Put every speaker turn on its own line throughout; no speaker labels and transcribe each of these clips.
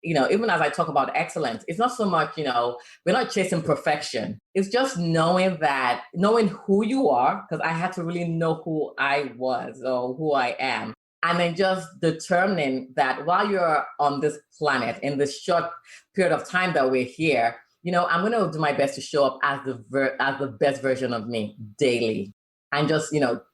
even as I talk about excellence, it's not so much, we're not chasing perfection. It's just knowing who you are, because I had to really know who I was or who I am. And then just determining that while you're on this planet, in this short period of time that we're here, I'm going to do my best to show up as the best version of me daily, and just,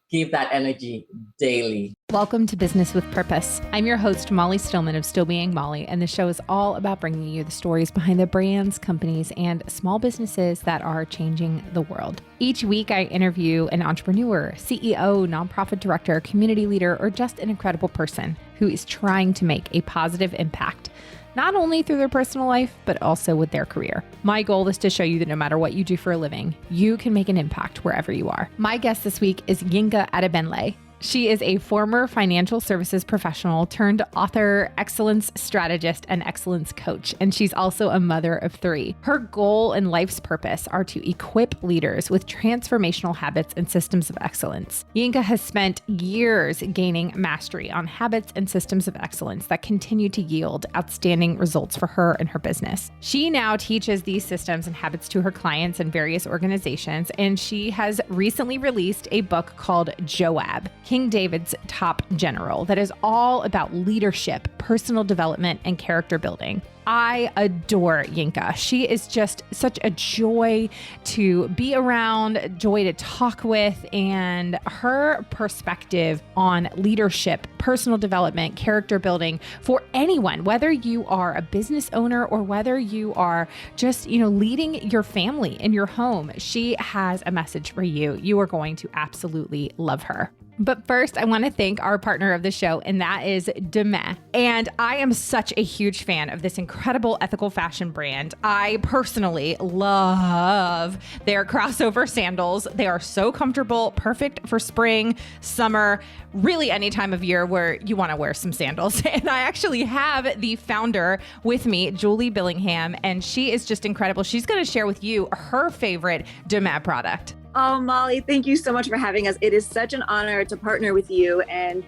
give that energy daily.
Welcome to Business with Purpose. I'm your host, Molly Stillman of Still Being Molly, and the show is all about bringing you the stories behind the brands, companies, and small businesses that are changing the world. Each week, I interview an entrepreneur, CEO, nonprofit director, community leader, or just an incredible person who is trying to make a positive impact, not only through their personal life, but also with their career. My goal is to show you that no matter what you do for a living, you can make an impact wherever you are. My guest this week is Yinka Adegbenle. She is a former financial services professional turned author, excellence strategist, and excellence coach. And she's also a mother of 3. Her goal and life's purpose are to equip leaders with transformational habits and systems of excellence. Yinka has spent years gaining mastery on habits and systems of excellence that continue to yield outstanding results for her and her business. She now teaches these systems and habits to her clients and various organizations, and she has recently released a book called Joab, King David's Top General, that is all about leadership, personal development, and character building. I adore Yinka. She is just such a joy to be around, joy to talk with, and her perspective on leadership, personal development, character building for anyone, whether you are a business owner or whether you are just, leading your family in your home. She has a message for you. You are going to absolutely love her. But first, I want to thank our partner of the show, and that is Demat. And I am such a huge fan of this incredible ethical fashion brand. I personally love their crossover sandals. They are so comfortable, perfect for spring, summer, really any time of year where you want to wear some sandals. And I actually have the founder with me, Julie Billingham, and she is just incredible. She's going to share with you her favorite Demat product.
Oh, Molly, thank you so much for having us. It is such an honor to partner with you and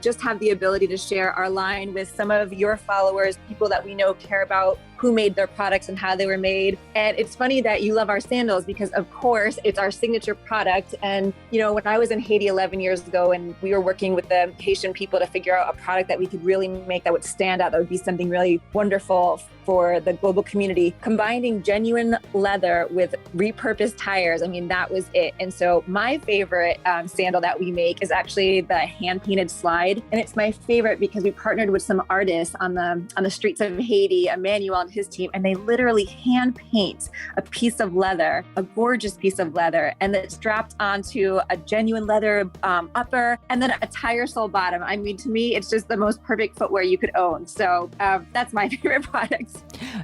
just have the ability to share our line with some of your followers, people that we know care about who made their products and how they were made. And it's funny that you love our sandals because, of course, it's our signature product. And, when I was in Haiti 11 years ago and we were working with the Haitian people to figure out a product that we could really make that would stand out, that would be something really wonderful for the global community, combining genuine leather with repurposed tires. That was it. And so my favorite sandal that we make is actually the hand-painted slide. And it's my favorite because we partnered with some artists on the streets of Haiti, Emmanuel and his team, and they literally hand paint a piece of leather, a gorgeous piece of leather, and it's strapped onto a genuine leather upper and then a tire sole bottom. To me, it's just the most perfect footwear you could own. So that's my favorite product.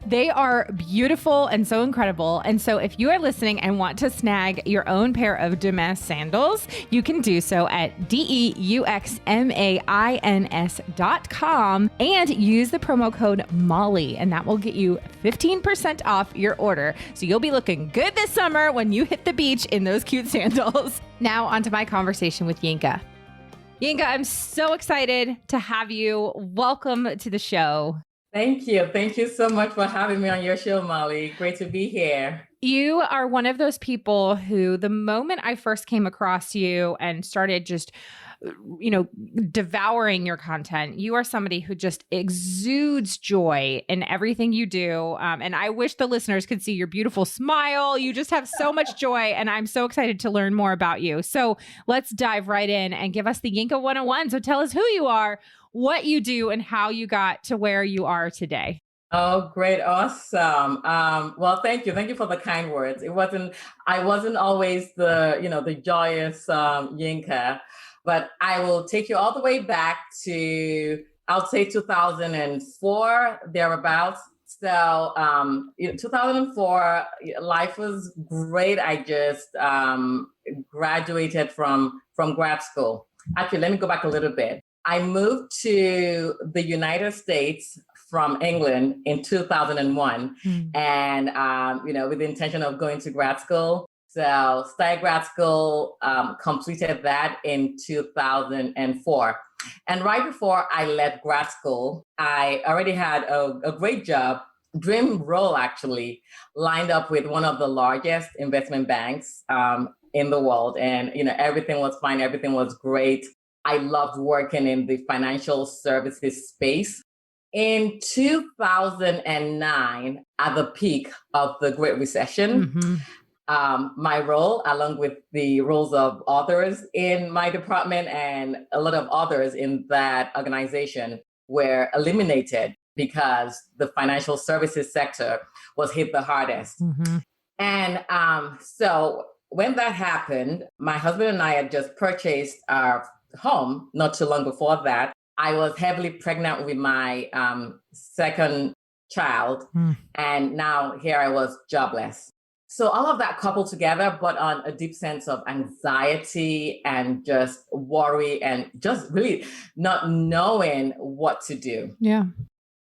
They are beautiful and so incredible. And so if you are listening and want to snag your own pair of Demat sandals, you can do so at DEUXMAINS.com and use the promo code MOLLY, and that will get you 15% off your order. So you'll be looking good this summer when you hit the beach in those cute sandals. Now onto my conversation with Yinka. Yinka, I'm so excited to have you. Welcome to the show.
Thank you. Thank you so much for having me on your show, Molly. Great to be here.
You are one of those people who, the moment I first came across you and started just, devouring your content, you are somebody who just exudes joy in everything you do. And I wish the listeners could see your beautiful smile. You just have so much joy, and I'm so excited to learn more about you. So let's dive right in and give us the Yinka 101. So tell us who you are, what you do, and how you got to where you are today.
Oh, great. Awesome. Well, thank you. Thank you for the kind words. I wasn't always the joyous Yinka, but I will take you all the way back to, I'll say 2004, thereabouts. So, 2004, life was great. I just graduated from grad school. Actually, let me go back a little bit. I moved to the United States from England in 2001, and with the intention of going to grad school. So started grad school, completed that in 2004. And right before I left grad school, I already had a great job, dream role actually, lined up with one of the largest investment banks in the world. And, everything was fine. Everything was great. I loved working in the financial services space. In 2009, at the peak of the Great Recession, my role, along with the roles of others in my department and a lot of others in that organization, were eliminated because the financial services sector was hit the hardest. And so when that happened, my husband and I had just purchased our home not too long before that. I was heavily pregnant with my second child, and now here I was jobless. So all of that coupled together, but on a deep sense of anxiety and just worry and just really not knowing what to do.
Yeah.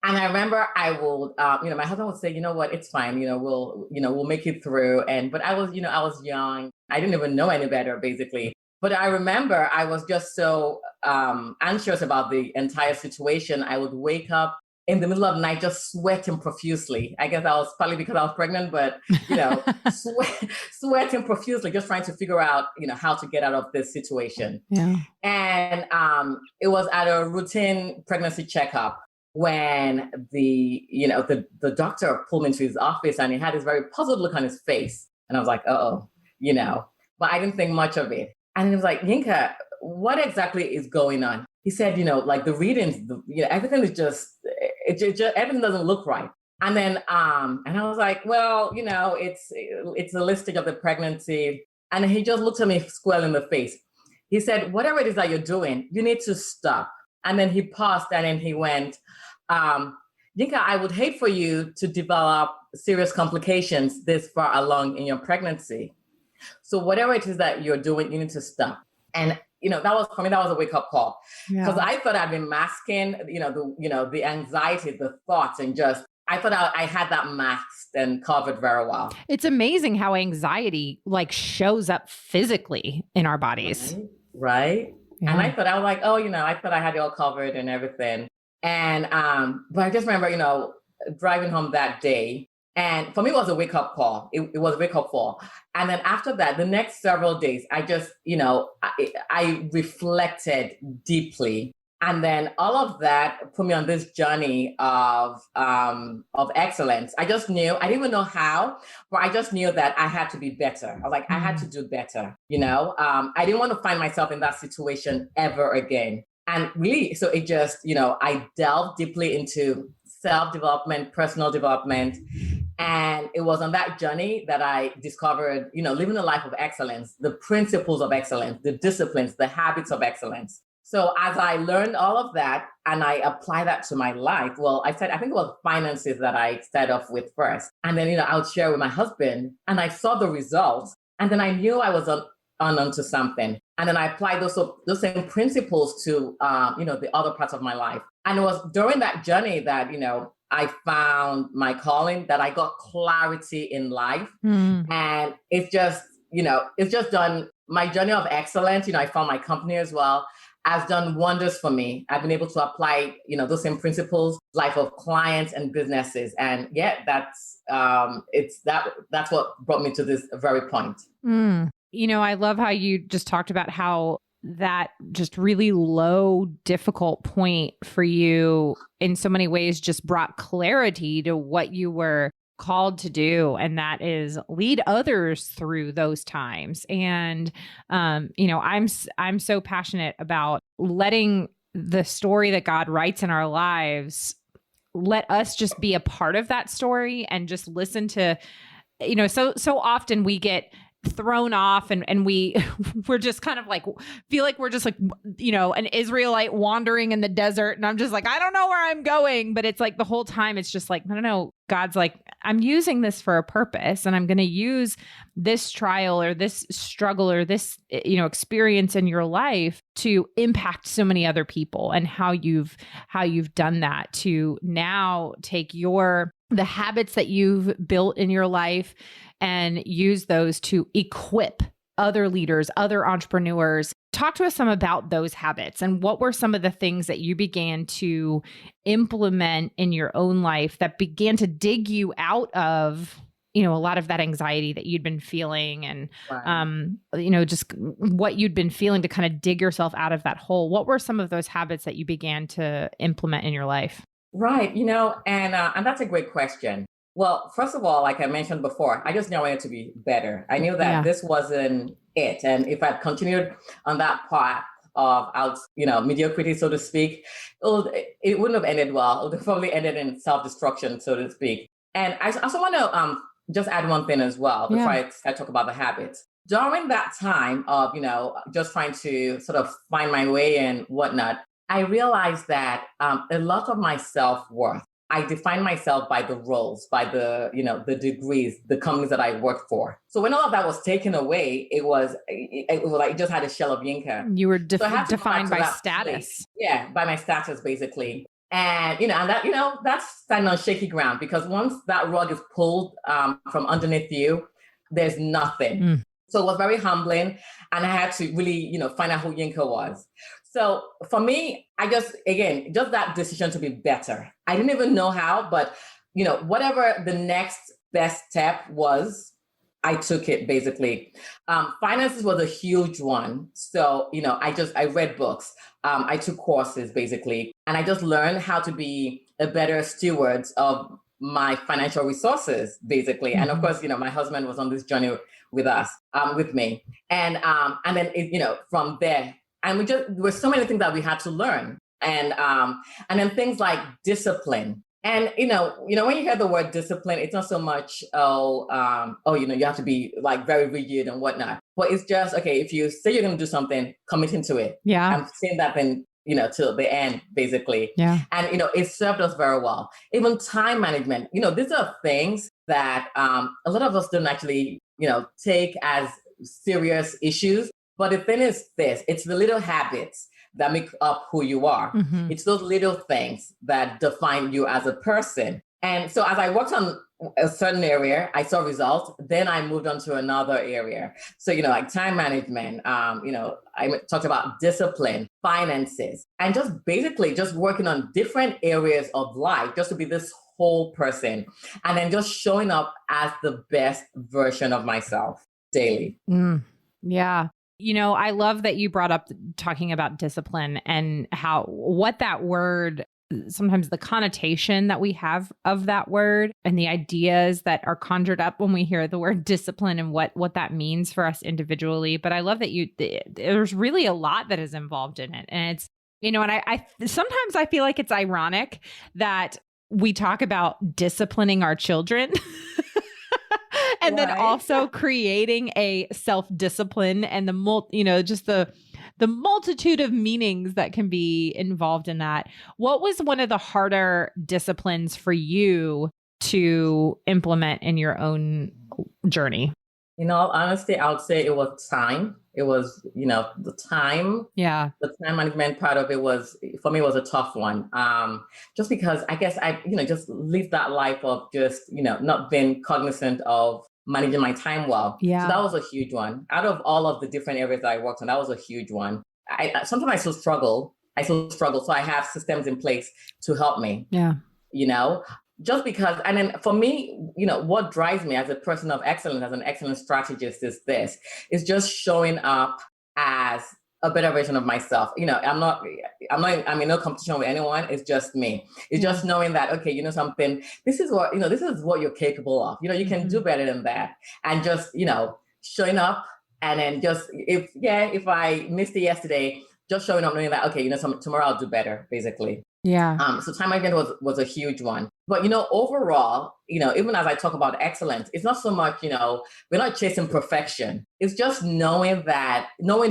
And I remember I would, my husband would say, you know what, it's fine. We'll make it through. But I was young. I didn't even know any better, basically. But I remember I was just so anxious about the entire situation. I would wake up in the middle of the night just sweating profusely. I guess that was probably because I was pregnant, but, sweating profusely, just trying to figure out, how to get out of this situation.
Yeah.
And it was at a routine pregnancy checkup when the doctor pulled me into his office, and he had this very puzzled look on his face. And I was like, but I didn't think much of it. And he was like, Yinka, what exactly is going on? He said, like the readings, everything is just everything doesn't look right. And then, and I was like, well, it's the last stage of the pregnancy. And he just looked at me square in the face. He said, whatever it is that you're doing, you need to stop. And then he paused, and then he went, Yinka, I would hate for you to develop serious complications this far along in your pregnancy. So whatever it is that you're doing, you need to stop. And, that was, for me, that was a wake up call, because I thought I'd been masking, the anxiety, the thoughts, and I thought I had that masked and covered very well.
It's amazing how anxiety shows up physically in our bodies.
Right. Yeah. And I was like, I thought I had it all covered and everything. And, but I just remember, driving home that day, and for me, it was a wake up call. It was a wake up call. And then after that, the next several days, I just, I reflected deeply. And then all of that put me on this journey of excellence. I just knew, I didn't even know how, but I just knew that I had to be better. I was like, I had to do better, I didn't want to find myself in that situation ever again. And really, so it just, I delved deeply into self-development, personal development. And it was on that journey that I discovered, living a life of excellence, the principles of excellence, the disciplines, the habits of excellence. So as I learned all of that and I apply that to my life, I think it was finances that I started off with first. And then, I would share with my husband, and I saw the results. And then I knew I was onto something. And then I applied those same principles to, the other parts of my life. And it was during that journey that, I found my calling, that I got clarity in life. And it's just done, my journey of excellence, I found my company as well, has done wonders for me. I've been able to apply, those same principles, life of clients and businesses. And that's what brought me to this very point.
I love how you just talked about how that just really low, difficult point for you in so many ways just brought clarity to what you were called to do. And that is lead others through those times. And, I'm so passionate about letting the story that God writes in our lives, let us just be a part of that story and just listen to, so often we get thrown off and we're just kind of feel like we're just an Israelite wandering in the desert, and I'm just I don't know where I'm going, but it's the whole time it's just no, God's I'm using this for a purpose, and I'm going to use this trial or this struggle or this experience in your life to impact so many other people, and how you've done that to now take the habits that you've built in your life and use those to equip other leaders, other entrepreneurs talk to us some about those habits and what were some of the things that you began to implement in your own life that began to dig you out of, a lot of that anxiety that you'd been feeling and, just what you'd been feeling to kind of dig yourself out of that hole. What were some of those habits that you began to implement in your life?
Right. And that's a great question. Well, first of all, like I mentioned before, I just knew I wanted to be better. I knew that this wasn't it. And if I'd continued on that path of mediocrity, so to speak, it wouldn't have ended well. It would have probably ended in self-destruction, so to speak. And I also want to just add one thing as well before I talk about the habits. During that time of, just trying to sort of find my way and whatnot, I realized that a lot of my self-worth, I define myself by the roles, by the, the degrees, the companies that I worked for. So when all of that was taken away, it was like it just had a shell of Yinka.
You were defined by status.
Yeah, by my status, basically. And, that's standing on shaky ground because once that rug is pulled from underneath you, there's nothing. So it was very humbling. And I had to really, find out who Yinka was. So for me, I just that decision to be better. I didn't even know how, but, whatever the next best step was, I took it basically. Finances was a huge one. So, I read books. I took courses basically, and I just learned how to be a better steward of my financial resources basically. And of course, my husband was on this journey with me. And then, from there, and there were so many things that we had to learn. And then things like discipline. And, when you hear the word discipline, it's not so much, you have to be like very rigid and whatnot. But it's just, okay, if you say you're going to do something, committing to it.
Yeah.
I'm saying that then, till the end, basically.
Yeah.
And, it served us very well. Even time management, these are things that a lot of us don't actually, take as serious issues. But the thing is it's the little habits that make up who you are. Mm-hmm. It's those little things that define you as a person. And so as I worked on a certain area, I saw results. Then I moved on to another area. So, like time management, I talked about discipline, finances, and just basically just working on different areas of life just to be this whole person. And then just showing up as the best version of myself daily.
Yeah. I love that you brought up talking about discipline and what that word, sometimes the connotation that we have of that word and the ideas that are conjured up when we hear the word discipline and what that means for us individually. But I love that there's really a lot that is involved in it. And it's, and I sometimes I feel like it's ironic that we talk about disciplining our children. And then also creating a self-discipline and just the multitude of meanings that can be involved in that. What was one of the harder disciplines for you to implement in your own journey?
In all honesty, I would say it was time. It was, the time.
Yeah.
The time management part of it for me, was a tough one. Just because I guess I, just lived that life of just, not being cognizant of managing my time well.
Yeah.
So that was a huge one. Out of all of the different areas that I worked on, that was a huge one. Sometimes I still struggle. So I have systems in place to help me.
Yeah.
Just because, and then for me, what drives me as a person of excellence, as an excellent strategist is just showing up as a better version of myself. I'm in no competition with anyone. It's just me. It's just knowing that, okay, something, this is what you're capable of. You can do better than that. And just, showing up and then just, if I missed it yesterday, just showing up knowing that, okay, tomorrow I'll do better, basically.
Yeah.
So time management was a huge one. But, overall, even as I talk about excellence, it's not so much, we're not chasing perfection. It's just knowing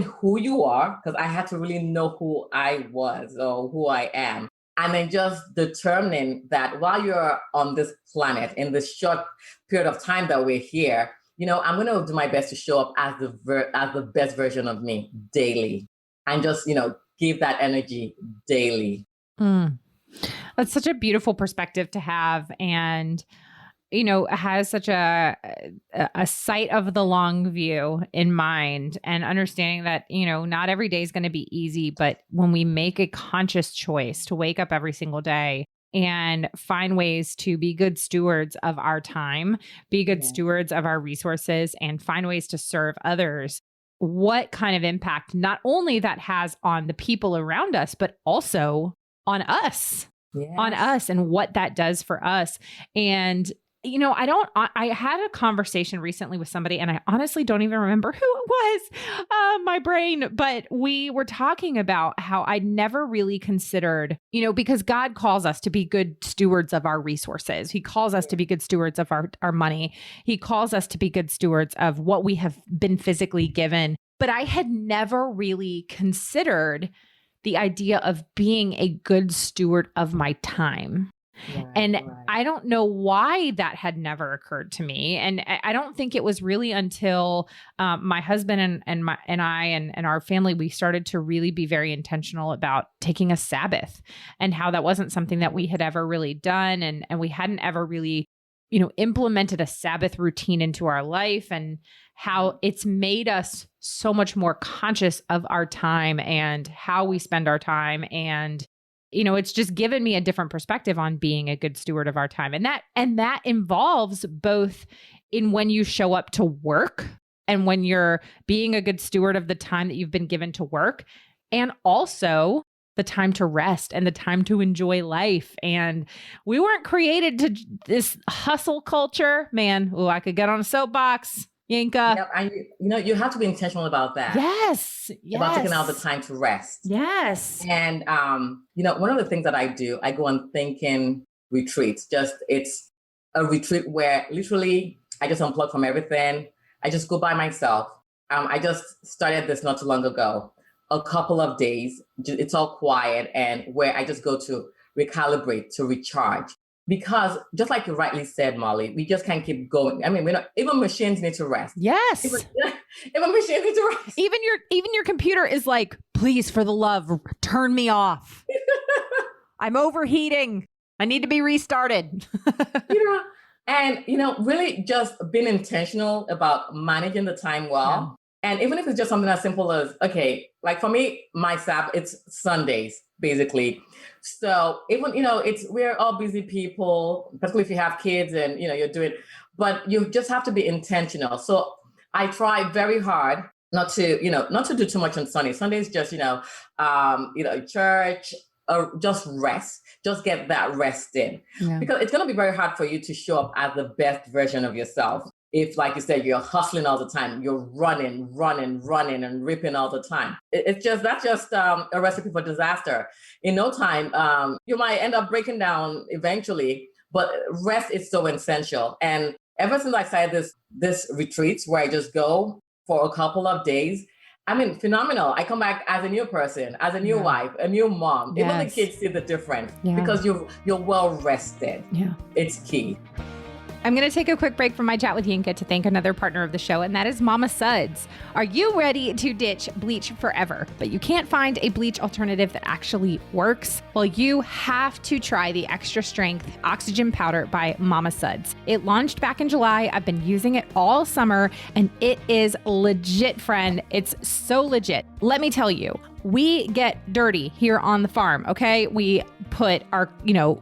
who you are, because I had to really know who I was or who I am. And then just determining that while you're on this planet, in this short period of time that we're here, I'm going to do my best to show up as the best version of me daily. And just, give that energy daily.
That's such a beautiful perspective to have. And, has such a sight of the long view in mind, and understanding that, not every day is going to be easy, but when we make a conscious choice to wake up every single day and find ways to be good stewards of our time, be good stewards of our resources, and find ways to serve others, what kind of impact not only that has on the people around us, but also on us. On us and what that does for us. And, I had a conversation recently with somebody, and I honestly don't even remember who it was, my brain, but we were talking about how I'd never really considered, because God calls us to be good stewards of our resources. He calls us to be good stewards of our money. He calls us to be good stewards of what we have been physically given. But I had never really considered the idea of being a good steward of my time. And I don't know why that had never occurred to me. And I don't think it was really until my husband and I and our family, we started to really be very intentional about taking a Sabbath, and how that wasn't something that we had ever really done. And we hadn't ever really, implemented a Sabbath routine into our life, and how it's made us so much more conscious of our time and how we spend our time. And, it's just given me a different perspective on being a good steward of our time. And that involves both in when you show up to work and when you're being a good steward of the time that you've been given to work, and also the time to rest and the time to enjoy life. And we weren't created to this hustle culture, man. Oh, I could get on a soapbox. Yinka.
Yep, you have to be intentional about that.
Yes.
About taking out the time to rest.
Yes.
And, one of the things that I do, I go on thinking retreats. It's a retreat where literally I just unplug from everything. I just go by myself. I just started this not too long ago. A couple of days, it's all quiet, and where I just go to recalibrate, to recharge. Because just like you rightly said, Molly, we just can't keep going. I mean, even machines need to rest.
Yes.
Even machines need to rest.
Even your computer is like, please, for the love, turn me off. I'm overheating. I need to be restarted.
And, really just being intentional about managing the time well. Yeah. And even if it's just something as simple as, okay, like for me, my Sabbath, it's Sundays, basically. So even, we're all busy people, particularly if you have kids and, you're doing, but you just have to be intentional. So I try very hard not to do too much on Sunday. Sunday's just, church, or just rest, just get that rest in. Yeah. Because it's going to be very hard for you to show up as the best version of yourself. If, like you said, you're hustling all the time, you're running and ripping all the time. That's just a recipe for disaster. In no time, you might end up breaking down eventually, but rest is so essential. And ever since I started this retreats where I just go for a couple of days, I mean, phenomenal. I come back as a new person, as a new wife, a new mom. Yes. Even the kids see the difference because you're well rested. Yeah, it's key.
I'm going to take a quick break from my chat with Yinka to thank another partner of the show, and that is Mama Suds. Are you ready to ditch bleach forever, but you can't find a bleach alternative that actually works? Well, you have to try the Extra Strength Oxygen Powder by Mama Suds. It launched back in July. I've been using it all summer, and it is legit, friend. It's so legit. Let me tell you, we get dirty here on the farm, okay? We put our,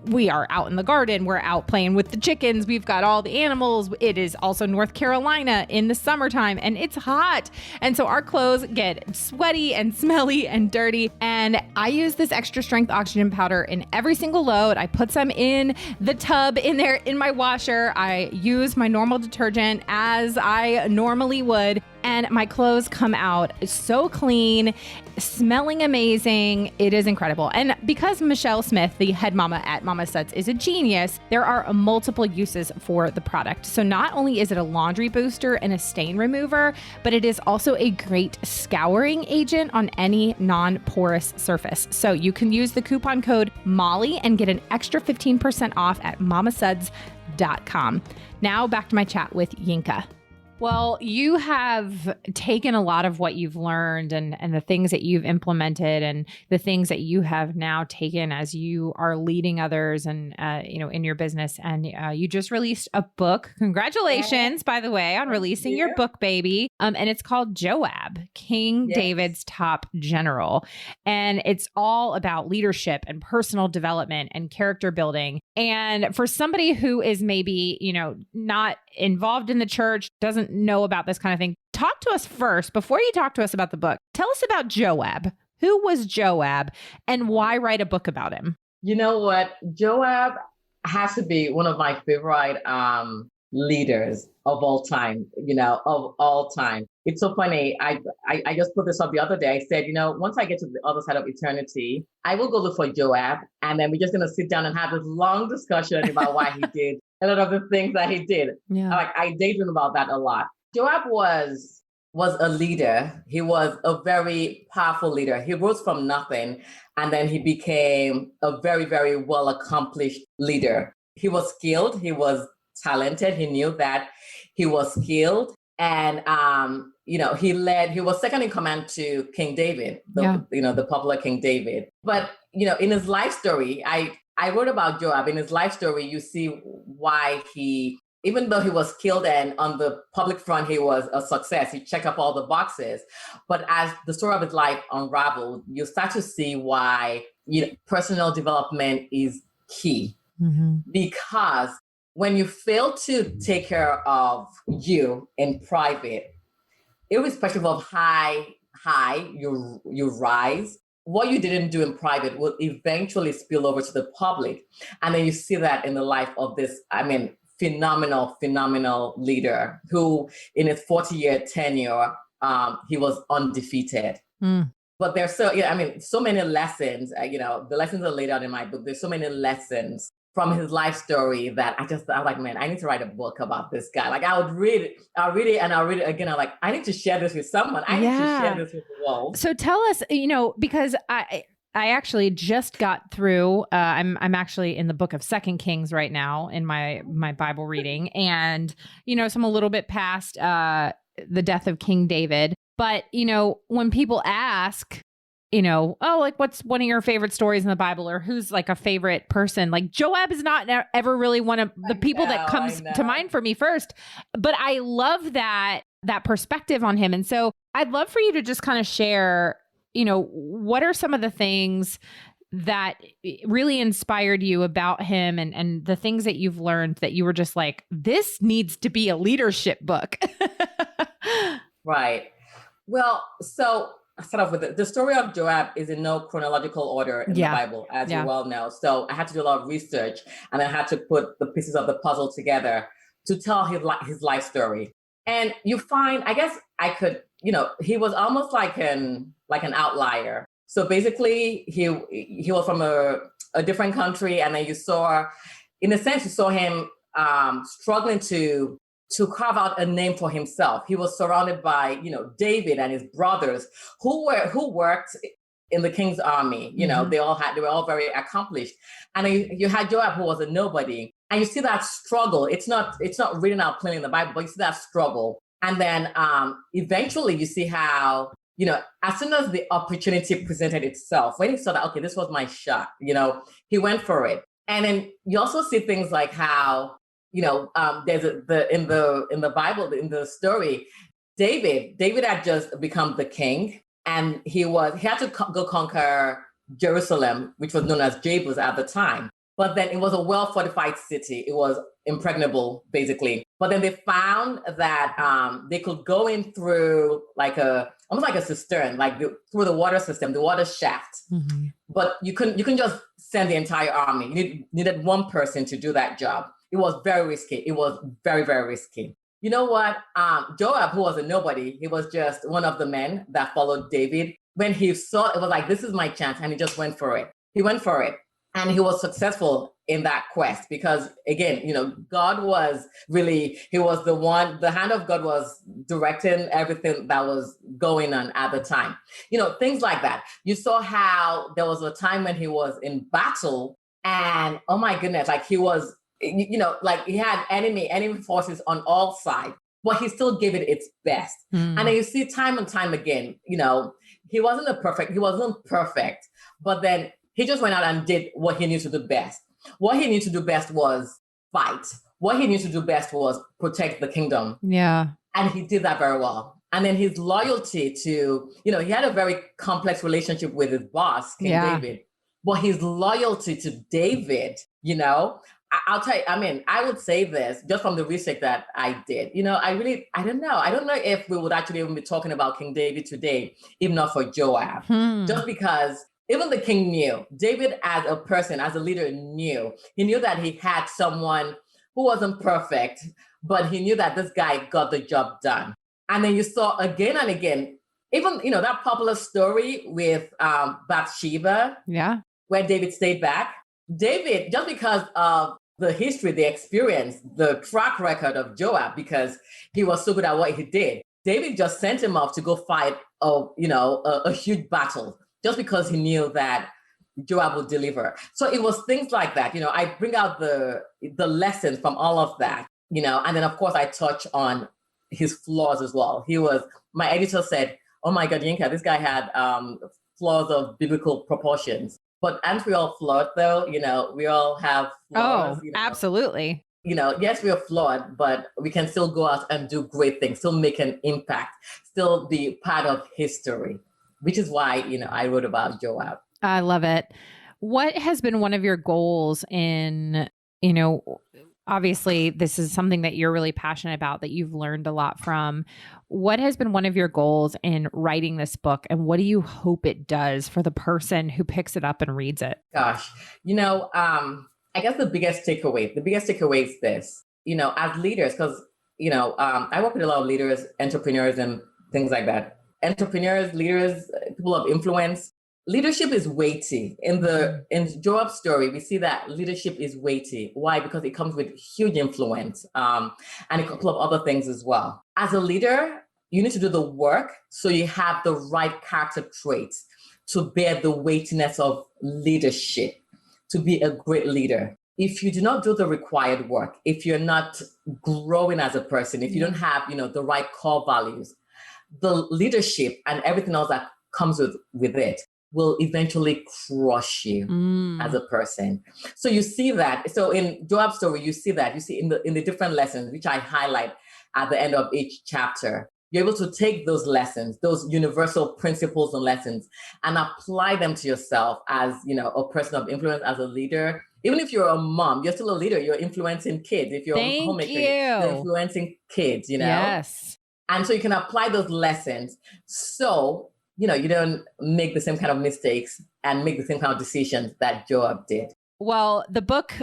we are out in the garden. We're out playing with the chickens. We've got all the animals. It is also North Carolina in the summertime, and it's hot. And so our clothes get sweaty and smelly and dirty. And I use this Extra Strength Oxygen Powder in every single load. I put some in the tub in there in my washer. I use my normal detergent as I normally would. And my clothes come out so clean, smelling amazing. It is incredible. And because Michelle Smith, the head mama at Mama Suds, is a genius, there are multiple uses for the product. So not only is it a laundry booster and a stain remover, but it is also a great scouring agent on any non-porous surface. So you can use the coupon code MOLLY and get an extra 15% off at mamasuds.com. Now back to my chat with Yinka. Well, you have taken a lot of what you've learned and the things that you've implemented and the things that you have now taken as you are leading others and, in your business. And you just released a book. Congratulations, by the way, on releasing your book, baby. And it's called Joab, King David's Top General. And it's all about leadership and personal development and character building. And for somebody who is maybe, not involved in the church, doesn't know about this kind of thing, talk to us first before you talk to us about the book. Tell us about Joab. Who was Joab and why write a book about him?
You know what? Joab has to be one of my favorite leaders of all time, of all time. It's so funny. I just put this up the other day. I said, once I get to the other side of eternity, I will go look for Joab. And then we're just going to sit down and have this long discussion about why he did a lot of the things that he did. Yeah. I daydream about that a lot. Joab was a leader. He was a very powerful leader. He rose from nothing, and then he became a very, very well-accomplished leader. He was skilled. He was talented. He knew that he was skilled. And, he was second in command to King David, the popular King David. But, in his life story, I wrote about Joab. In his life story, you see why even though he was killed and on the public front, he was a success. He checked up all the boxes. But as the story of his life unraveled, you start to see why personal development is key. Mm-hmm. Because when you fail to take care of you in private, irrespective of high you rise, what you didn't do in private will eventually spill over to the public. And then you see that in the life of this, phenomenal leader who in his 40-year tenure, he was undefeated. Mm. But there's so many lessons, the lessons are laid out in my book. There's so many lessons from his life story that I was like, man, I need to write a book about this guy. Like I'll read it and I'll read it again. I'm like, I need to share this with someone. I need to share this with the world.
So tell us, because I actually just got through, I'm actually in the book of 2 Kings right now in my Bible reading. And, so I'm a little bit past the death of King David. But, when people ask, what's one of your favorite stories in the Bible, or who's like a favorite person? Like Joab is not ever really one of the people that comes to mind for me first, but I love that perspective on him. And so I'd love for you to just kind of share, what are some of the things that really inspired you about him and the things that you've learned that you were just like, this needs to be a leadership book.
Right. Well, so I'll start off with it. The story of Joab is in no chronological order in the Bible, as you well know. So I had to do a lot of research and I had to put the pieces of the puzzle together to tell his life story. And you find, I guess I could, he was almost like an outlier. So basically he was from a different country. And then you saw him struggling to carve out a name for himself. He was surrounded by, David and his brothers who worked in the king's army. Mm-hmm. They were all very accomplished. And you had Joab, who was a nobody. And you see that struggle. It's not written out plainly in the Bible, but you see that struggle. And then eventually you see how, as soon as the opportunity presented itself, when he saw that, okay, this was my shot, he went for it. And then you also see things like how, there's in the Bible, in the story, David had just become the king, and he had to go conquer Jerusalem, which was known as Jebus at the time. But then it was a well-fortified city. It was impregnable, basically. But then they found that they could go in through almost like a cistern, through the water system, the water shaft. Mm-hmm. But you couldn't just send the entire army. You needed one person to do that job. It was very risky. It was very, very risky. You know what? Joab, who was a nobody, he was just one of the men that followed David. When he saw it was like, this is my chance. And he just went for it. He went for it. And he was successful in that quest because, again, God was really, the hand of God was directing everything that was going on at the time. Things like that. You saw how there was a time when he was in battle and, oh my goodness, he was, he had enemy forces on all sides. but he still gave it its best. And then you see time and time again, he wasn't perfect, but then he just went out and did what he knew to do best. What he knew to do best was fight. What he knew to do best was protect the kingdom.
Yeah.
And he did that very well. And then his loyalty to, he had a very complex relationship with his boss, King David. But his loyalty to David, I'll tell you, I would say this just from the research that I did. I don't know. I don't know if we would actually even be talking about King David today, if not for Joab. Just because even the king knew, David as a person, as a leader he knew that he had someone who wasn't perfect, but he knew that this guy got the job done. And then you saw again and again, even, that popular story with Bathsheba, where David stayed back. David, just because of the history, the experience, the track record of Joab, because he was so good at what he did, David just sent him off to go fight a huge battle, just because he knew that Joab would deliver. So it was things like that. I bring out the lessons from all of that, and then of course I touch on his flaws as well. My editor said, "Oh my God, Yinka, this guy had flaws of biblical proportions." But aren't we all flawed though? We all have flaws.
Oh, absolutely.
Yes, we are flawed, but we can still go out and do great things, still make an impact, still be part of history, which is why, I wrote about Joab.
I love it. What has been one of your goals in, obviously this is something that you're really passionate about, that you've learned a lot from. What has been one of your goals in writing this book, and what do you hope it does for the person who picks it up and reads it?
Gosh, I guess the biggest takeaway is this, as leaders, because, I work with a lot of leaders, entrepreneurs and things like that. Entrepreneurs, leaders, people of influence. Leadership is weighty. In Joab's story, we see that leadership is weighty. Why? Because it comes with huge influence and a couple of other things as well. As a leader, you need to do the work so you have the right character traits to bear the weightiness of leadership, to be a great leader. If you do not do the required work, if you're not growing as a person, if you don't have, the right core values, the leadership and everything else that comes with it will eventually crush you as a person. So you see that. So in Joab's story, you see that. You see in the different lessons, which I highlight at the end of each chapter. You're able to take those lessons, those universal principles and lessons, and apply them to yourself as, a person of influence, as a leader. Even if you're a mom, you're still a leader. You're influencing kids. If you're a homemaker, you're influencing kids,
Yes.
And so you can apply those lessons so, you don't make the same kind of mistakes and make the same kind of decisions that Joab did.
Well, the book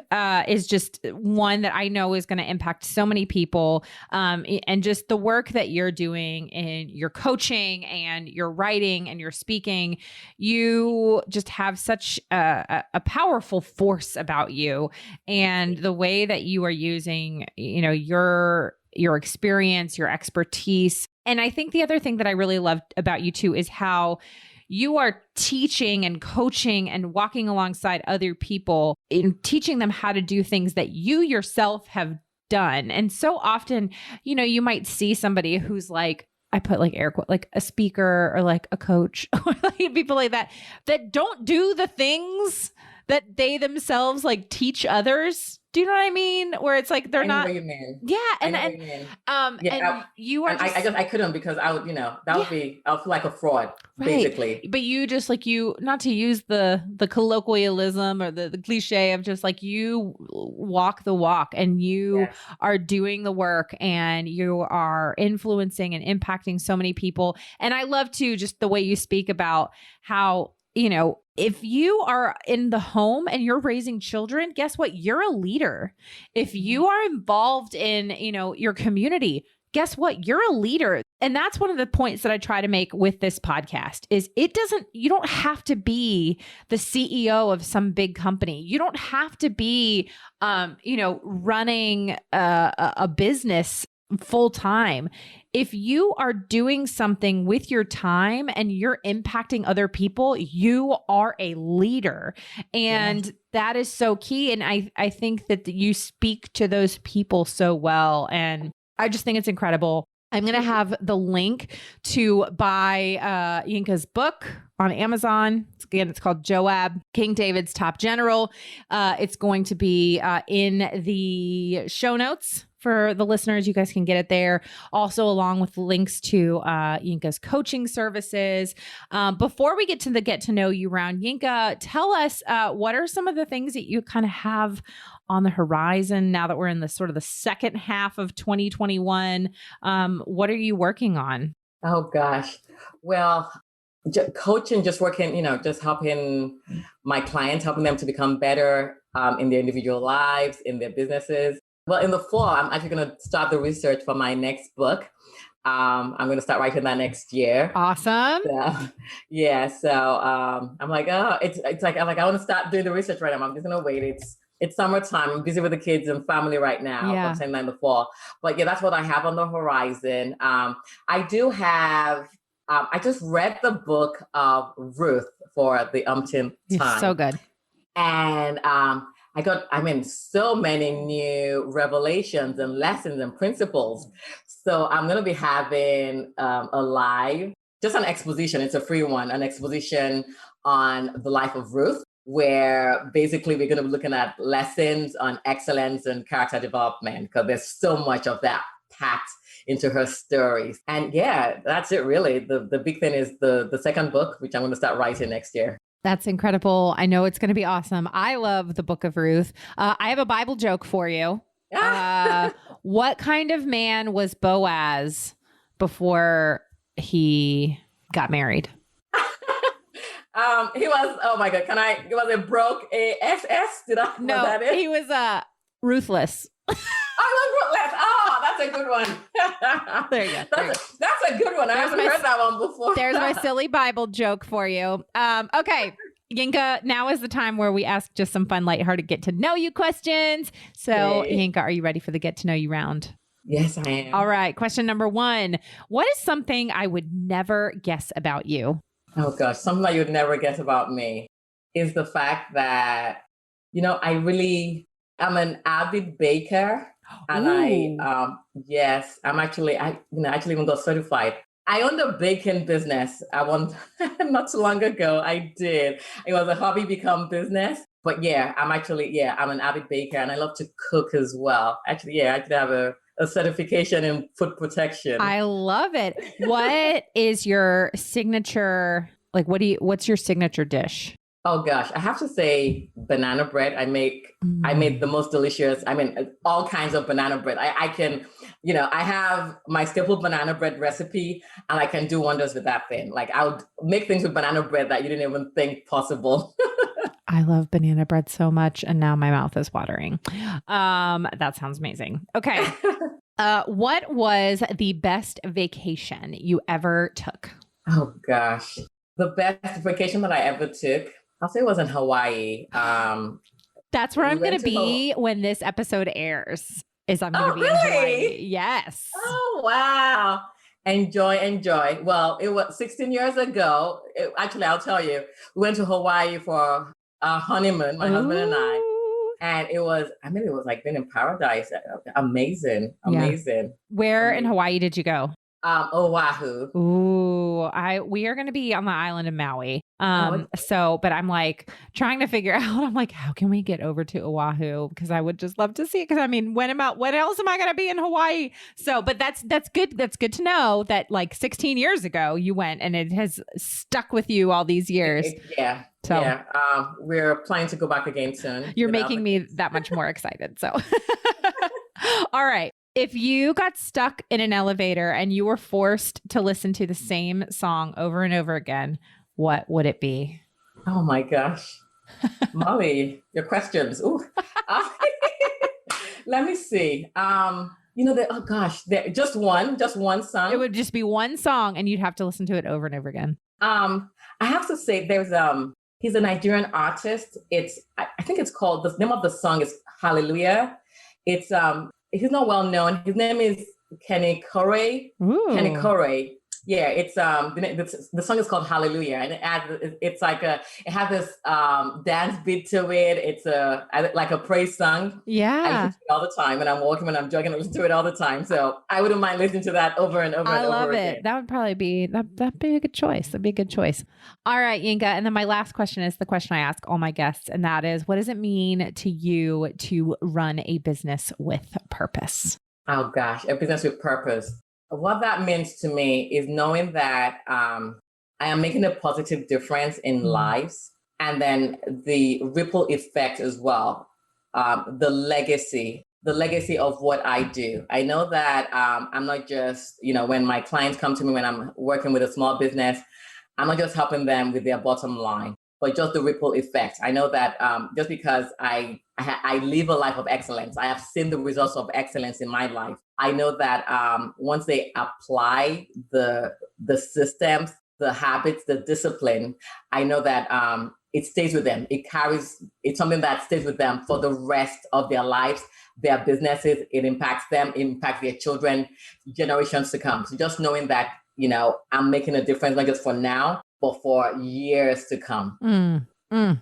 is just one that I know is going to impact so many people. And just the work that you're doing in your coaching and your writing and your speaking, you just have such a powerful force about you, and the way that you are using, your experience, your expertise. And I think the other thing that I really loved about you too is how you are teaching and coaching and walking alongside other people in teaching them how to do things that you yourself have done. And so often, you might see somebody who's like, I put like air quote, like a speaker or like a coach or like people like that don't do the things that they themselves like teach others. Do you know what I mean? Where it's like they're not.
I know what you mean.
Yeah, and you are.
I couldn't, because I would, I would feel like a fraud, basically.
But you just like not to use the colloquialism or the cliche of just like you walk the walk, and you are doing the work, and you are influencing and impacting so many people. And I love too just the way you speak about how, if you are in the home and you're raising children, guess what? You're a leader. If you are involved in, your community, guess what? You're a leader. And that's one of the points that I try to make with this podcast is you don't have to be the CEO of some big company. You don't have to be, running a business full time. If you are doing something with your time and you're impacting other people, you are a leader. And that is so key. And I think that you speak to those people so well. And I just think it's incredible. I'm going to have the link to buy Yinka's book on Amazon. It's called Joab, King David's Top General. It's going to be in the show notes for the listeners. You guys can get it there. Also, along with links to Yinka's coaching services. Before we get to the get to know you round, Yinka, tell us what are some of the things that you kind of have on the horizon now that we're in the sort of the second half of 2021? What are you working on?
Oh gosh. Well, coaching, just working, just helping my clients, helping them to become better in their individual lives, in their businesses. Well, in the fall, I'm actually going to start the research for my next book. I'm going to start writing that next year.
Awesome.
So, yeah. So I'm like, it's like, I want to start doing the research right now. I'm just going to wait. It's summertime. I'm busy with the kids and family right now.
Yeah.
I'm saying that in the fall. But yeah, that's what I have on the horizon. I do have, I just read the book of Ruth for the umpteenth time.
It's so good.
And I got, so many new revelations and lessons and principles. So I'm going to be having a live, just an exposition. It's a free one, an exposition on the life of Ruth, where basically we're going to be looking at lessons on excellence and character development, because there's so much of that packed into her stories. And yeah, that's it really. The big thing is the second book, which I'm going to start writing next year.
That's incredible. I know it's going to be awesome. I love the Book of Ruth. I have a Bible joke for you. What kind of man was Boaz before he got married?
He was, oh my God, he was a broke ASS?
No,
that it?
He was ruthless.
I love ruthless. Oh, that's a good one.
There you go.
That's a good one. I haven't heard that one before.
There's my silly Bible joke for you. Okay. Yinka, now is the time where we ask just some fun, lighthearted get to know you questions. So Yinka, are you ready for the get to know you round?
Yes, I am.
All right. Question number 1. What is something I would never guess about you?
Oh gosh, something that you'd never guess about me is the fact that, I'm an avid baker. And I'm actually even got certified. I owned a baking business. Not too long ago, I did. It was a hobby become business. But yeah, I'm an avid baker and I love to cook as well. Actually, I have a certification in food protection.
I love it. What is your signature, what's your signature dish?
Oh gosh, I have to say banana bread. I made the most delicious, all kinds of banana bread. I can, I have my staple banana bread recipe and I can do wonders with that thing. Like I would make things with banana bread that you didn't even think possible.
I love banana bread so much. And now my mouth is watering. That sounds amazing. Okay. What was the best vacation you ever took?
Oh gosh. The best vacation that I ever took, I'll say it was in Hawaii.
That's where I'm going to be when this episode airs. I'm going to be in Hawaii. Yes.
Oh, wow. Enjoy. Well, it was 16 years ago. Actually, I'll tell you, we went to Hawaii for our honeymoon, my husband and I. And it was like being in paradise. Amazing.
Yeah. Where in Hawaii did you go?
Oahu.
Ooh, we are going to be on the island of Maui. But I'm like trying to figure out, I'm like, how can we get over to Oahu? Because I would just love to see it. Because when else am I going to be in Hawaii? So, but that's good. That's good to know that 16 years ago you went and it has stuck with you all these years.
Yeah. So yeah, we're planning to go back again soon.
You're making me that much more excited. So, all right. If you got stuck in an elevator and you were forced to listen to the same song over and over again, what would it be?
Oh my gosh. Molly, your questions. Ooh. Let me see. Just one song.
It would just be one song and you'd have to listen to it over and over again.
I have to say there's he's a Nigerian artist. I think it's called, the name of the song is Hallelujah. He's not well known. His name is Kenny Corey.
Ooh.
Kenny Corey. Yeah, it's the song is called Hallelujah, and it has this dance beat to it. It's like a praise song.
Yeah,
I listen to it all the time when I'm walking, when I'm jogging. I listen to it all the time. So I wouldn't mind listening to that over and over
I
and over
love
again.
it. That would probably be that'd be a good choice. That'd be a good choice. All right, Yinka, and then my last question is the question I ask all my guests, and that is, what does it mean to you to run a business with purpose?
Oh gosh, a business with purpose. What that means to me is knowing that I am making a positive difference in lives, and then the ripple effect as well, the legacy of what I do. I know that I'm not just, when my clients come to me when I'm working with a small business, I'm not just helping them with their bottom line, but just the ripple effect. I know that just because I live a life of excellence, I have seen the results of excellence in my life. I know that once they apply the systems, the habits, the discipline, I know that it stays with them. It's something that stays with them for the rest of their lives, their businesses. It impacts them, it impacts their children, generations to come. So just knowing that, I'm making a difference, not just for now, but for years to come.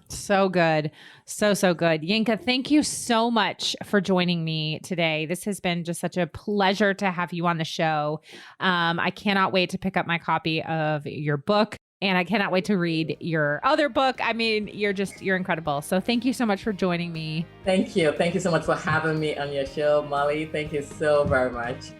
So good. So good. Yinka, thank you so much for joining me today. This has been just such a pleasure to have you on the show. I cannot wait to pick up my copy of your book, and I cannot wait to read your other book. I mean, you're incredible. So thank you so much for joining me.
Thank you. Thank you so much for having me on your show, Molly. Thank you so very much.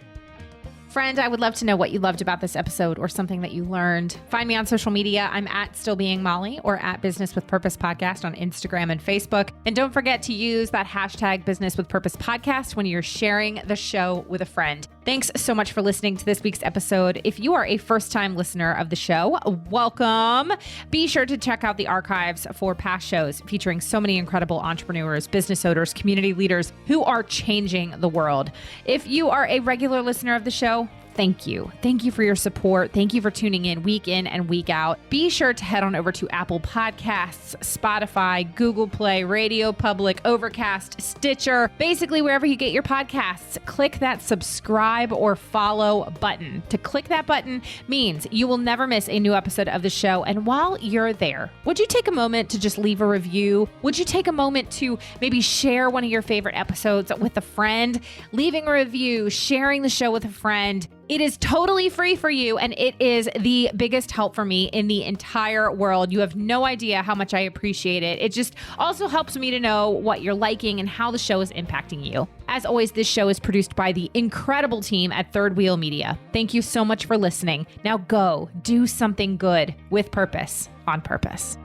Friend, I would love to know what you loved about this episode or something that you learned. Find me on social media. I'm at Still Being Molly or at Business with Purpose Podcast on Instagram and Facebook. And don't forget to use that hashtag Business with Purpose Podcast when you're sharing the show with a friend. Thanks so much for listening to this week's episode. If you are a first-time listener of the show, welcome. Be sure to check out the archives for past shows featuring so many incredible entrepreneurs, business owners, community leaders who are changing the world. If you are a regular listener of the show, thank you. Thank you for your support. Thank you for tuning in and week out. Be sure to head on over to Apple Podcasts, Spotify, Google Play, Radio Public, Overcast, Stitcher, basically wherever you get your podcasts. Click that subscribe or follow button. To click that button means you will never miss a new episode of the show. And while you're there, would you take a moment to just leave a review? Would you take a moment to maybe share one of your favorite episodes with a friend? Leaving a review, sharing the show with a friend. It is totally free for you, and it is the biggest help for me in the entire world. You have no idea how much I appreciate it. It just also helps me to know what you're liking and how the show is impacting you. As always, this show is produced by the incredible team at Third Wheel Media. Thank you so much for listening. Now go do something good with purpose, on purpose.